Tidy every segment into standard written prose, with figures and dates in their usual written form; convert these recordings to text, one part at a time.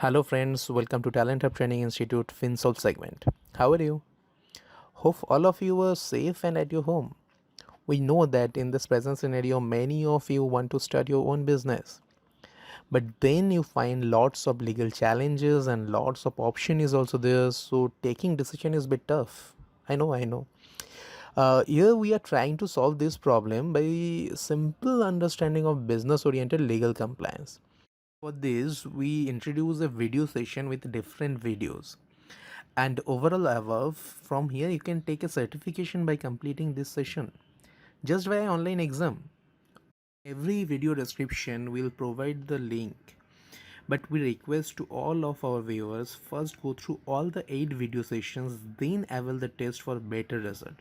Hello, friends. Welcome to Talent Hub Training Institute FinSolve segment. How are you? Hope all of you are safe and at your home. We know that in this present scenario, many of you want to start your own business, but then you find lots of legal challenges and lots of option is also there. So taking decision is a bit tough. I know. Here we are trying to solve this problem by simple understanding of business-oriented legal compliance. For this, we introduce a video session with different videos. And overall above, from here you can take a certification by completing this session just via online exam. Every video description will provide the link, but we request to all of our viewers first go through all the 8 video sessions, then avail the test for better result,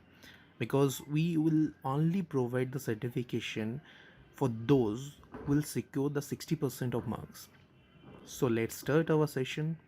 because we will only provide the certification for those who will secure the 60% of marks. So let's start our session.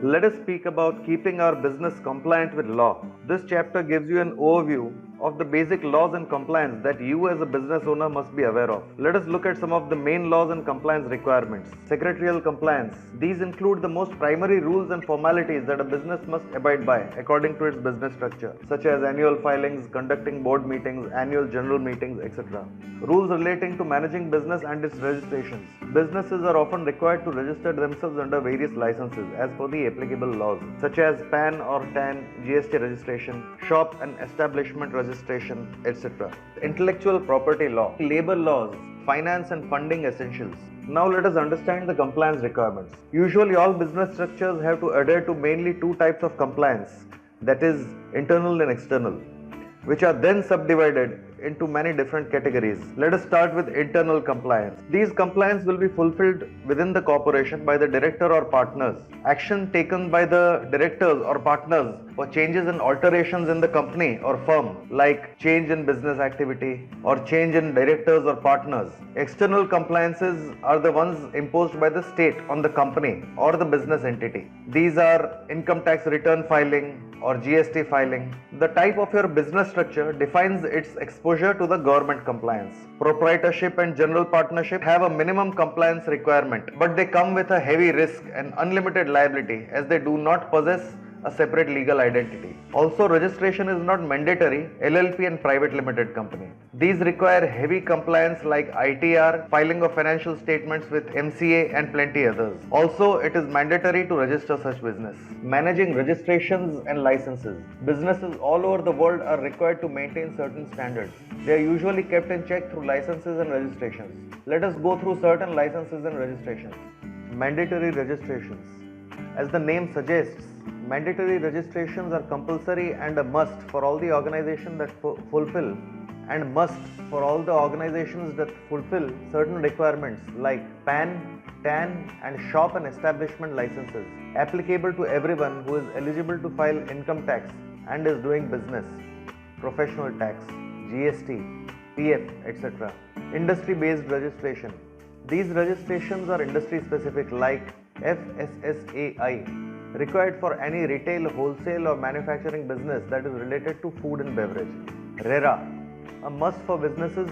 Let us speak about keeping our business compliant with law. This chapter gives you an overview of the basic laws and compliance that you as a business owner must be aware of. Let us look at some of the main laws and compliance requirements. Secretarial compliance. These include the most primary rules and formalities that a business must abide by according to its business structure, such as annual filings, conducting board meetings, annual general meetings, etc. Rules relating to managing business and its registrations. Businesses are often required to register themselves under various licenses as per the applicable laws, such as PAN or TAN, GST registration, shop and establishment registration, etc. Intellectual property law, labor laws, finance and funding essentials. Now let us understand the compliance requirements. Usually all business structures have to adhere to mainly two types of compliance, that is internal and external, which are then subdivided into many different categories. Let us start with internal compliance. These compliance will be fulfilled within the corporation by the director or partners. Action taken by the directors or partners for changes and alterations in the company or firm, like change in business activity or change in directors or partners. External compliances are the ones imposed by the state on the company or the business entity. These are income tax return filing or GST filing. The type of your business structure defines its exposure to the government compliance. Proprietorship and general partnership have a minimum compliance requirement, but they come with a heavy risk and unlimited liability as they do not possess a separate legal identity. Also, registration is not mandatory, LLP and private limited company. These require heavy compliance like ITR, filing of financial statements with MCA and plenty others. Also, it is mandatory to register such business. Managing registrations and licenses. Businesses all over the world are required to maintain certain standards. They are usually kept in check through licenses and registrations. Let us go through certain licenses and registrations. Mandatory registrations. As the name suggests, mandatory registrations are compulsory and a must for all the organizations that fulfill certain requirements like PAN, TAN and shop and establishment licenses, applicable to everyone who is eligible to file income tax and is doing business, professional tax, GST, PF, etc. Industry-based registration. These registrations are industry specific like FSSAI, required for any retail, wholesale or manufacturing business that is related to food and beverage. RERA, a must for businesses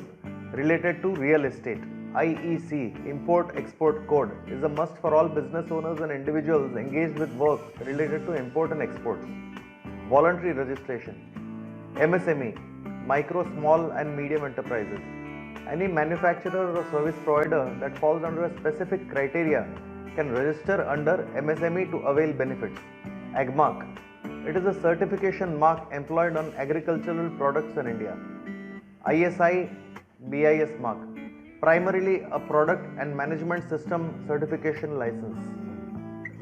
related to real estate. IEC, Import Export Code, is a must for all business owners and individuals engaged with work related to import and exports. Voluntary registration. MSME, Micro, Small and Medium Enterprises. Any manufacturer or service provider that falls under a specific criteria can register under MSME to avail benefits. AgMark. It is a certification mark employed on agricultural products in India. ISI BIS mark. Primarily a product and management system certification license.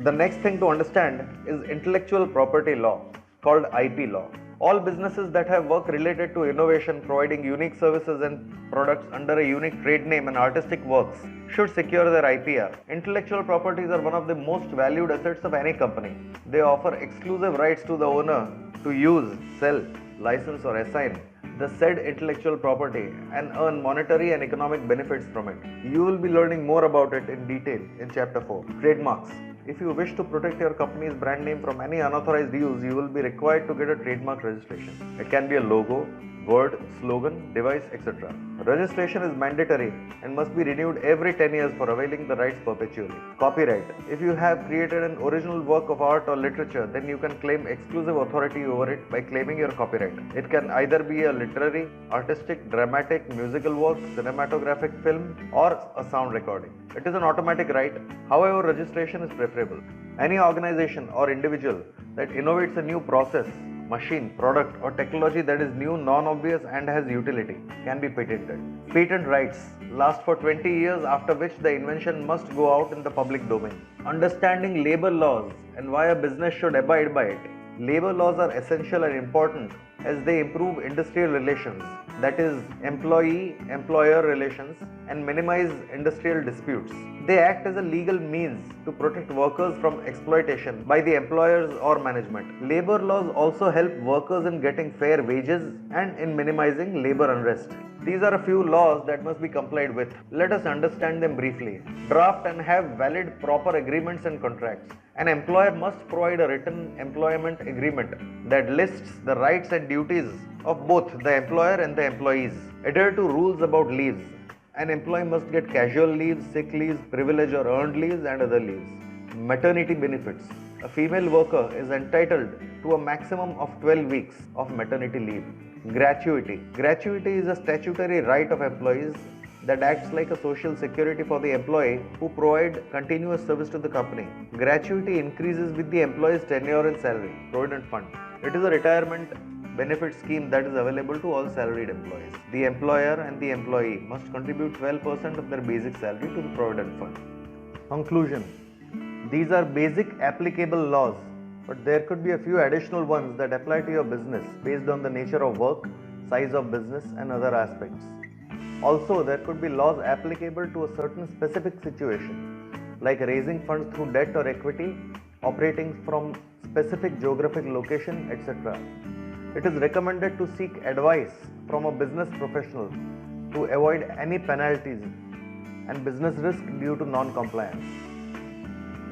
The next thing to understand is intellectual property law, called IP law. All businesses that have work related to innovation, providing unique services and products under a unique trade name and artistic works, should secure their IPR. Intellectual properties are one of the most valued assets of any company. They offer exclusive rights to the owner to use, sell, license or assign the said intellectual property and earn monetary and economic benefits from it. You will be learning more about it in detail in chapter 4. Trademarks. If you wish to protect your company's brand name from any unauthorized use, you will be required to get a trademark registration. It can be a logo, word, slogan, device, etc. Registration is mandatory and must be renewed every 10 years for availing the rights perpetually. Copyright. If you have created an original work of art or literature, then you can claim exclusive authority over it by claiming your copyright. It can either be a literary, artistic, dramatic, musical work, cinematographic film, or a sound recording. It is an automatic right. However, registration is preferable. Any organization or individual that innovates a new process, machine, product, or technology that is new, non-obvious, and has utility can be patented. Patent rights last for 20 years, after which the invention must go out in the public domain. Understanding labor laws and why a business should abide by it. Labor laws are essential and important as they improve industrial relations, that is, employee-employer relations, and minimize industrial disputes. They act as a legal means to protect workers from exploitation by the employers or management. Labor laws also help workers in getting fair wages and in minimizing labor unrest. These are a few laws that must be complied with. Let us understand them briefly. Draft and have valid proper agreements and contracts. An employer must provide a written employment agreement that lists the rights and duties of both the employer and the employees. Adhere to rules about leaves. An employee must get casual leaves, sick leaves, privilege or earned leaves, and other leaves. Maternity benefits. A female worker is entitled to a maximum of 12 weeks of maternity leave. Gratuity. Gratuity is a statutory right of employees that acts like a social security for the employee who provide continuous service to the company. Gratuity increases with the employee's tenure and salary. Provident fund. It is a retirement benefit scheme that is available to all salaried employees. The employer and the employee must contribute 12% of their basic salary to the Provident Fund. Conclusion. These are basic applicable laws, but there could be a few additional ones that apply to your business based on the nature of work, size of business, and other aspects. Also, there could be laws applicable to a certain specific situation, like raising funds through debt or equity, operating from specific geographic location, etc. It is recommended to seek advice from a business professional to avoid any penalties and business risk due to non-compliance.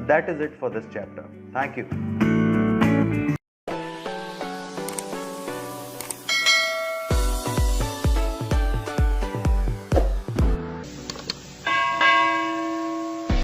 That is it for this chapter. Thank you.